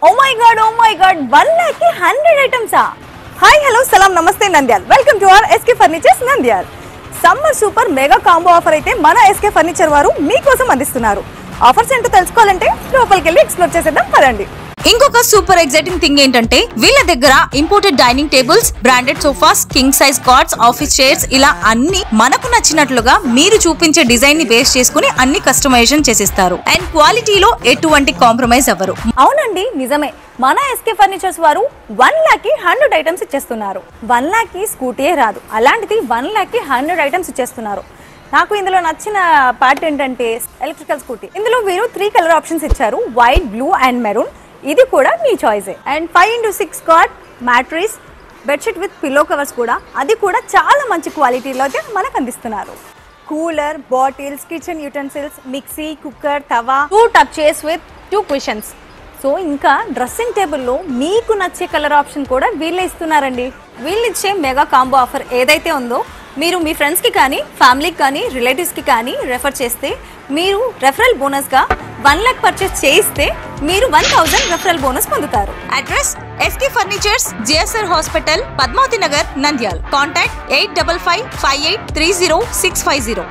Oh my god, 1 lakh ki 100 items. Hi, hello, salam, namaste Nandyal. Welcome to our SK Furnitures Nandyal. Summer super mega combo offer అయితే మన SK furniture వారు మీకోసం అందిస్తున్నారు. Offers ఏంటో తెలుసుకోవాలంటే లోపలికి వెళ్ళి ఎక్స్ప్లోర్ చేసేద్దాం పదండి. ఇంకొక సూపర్ ఎక్సైటింగ్ థింగ్ ఏంటంటే వీళ్ళ దగ్గర imported dining tables, branded sofas, king size cots, office chairs ఇలా అన్ని మనకు నచ్చినట్లుగా మీరు చూపించే డిజైన్ ని బేస్ చేసుకుని అన్ని కస్టమైజేషన్ చేసిస్తారు. అండ్ క్వాలిటీలో ఎటువంటి కాంప్రమైజ్ అవ్వరు. అవునండి, నిజమే. మన ఎస్కే ఫర్నిచర్స్ వారు 1 lakh కి 100 ఐటమ్స్ ఇచ్చేస్తున్నారు. 1 lakh కి స్కూటీయే రాదు, అలాంటిది 1 lakh కి 100 ఐటమ్స్ ఇచ్చేస్తున్నారు. నాకు ఇందులో నచ్చిన పార్ట్ ఏంటంటే ఎలక్ట్రికల్ స్కూటీ. ఇందులో వీరు 3 కలర్ ఆప్షన్స్ ఇచ్చారు, వైట్, బ్లూ అండ్ మెరూన్. ఇది కూడా మీ చాయిసే. And 5x6 cot mattress, bedsheet with pillow covers కూడా, అది కూడా చాలా మంచి క్వాలిటీలో అయితే మనకు అందిస్తున్నారు. Cooler, bottles, kitchen utensils, mixie, cooker, తవా, 2 tub chairs with 2 cushions. So ఇంకా డ్రెస్సింగ్ టేబుల్లో మీకు నచ్చే కలర్ ఆప్షన్ కూడా వీళ్ళే ఇస్తున్నారండి. వీళ్ళు ఇచ్చే మెగా కాంబో ఆఫర్ ఏదైతే ఉందో మీరు మీ ఫ్రెండ్స్కి కానీ, ఫ్యామిలీకి కానీ, రిలేటివ్స్కి కానీ రెఫర్ చేస్తే మీరు రెఫరల్ బోనస్గా 1 lakh పర్చేస్ చేయిస్తే మీరు 1000 రెఫరల్ బోనస్ పొందుతారు. Address SK furnitures, GSR hospital, Padmavati Nagar, Nandyal. Contact 8555830650.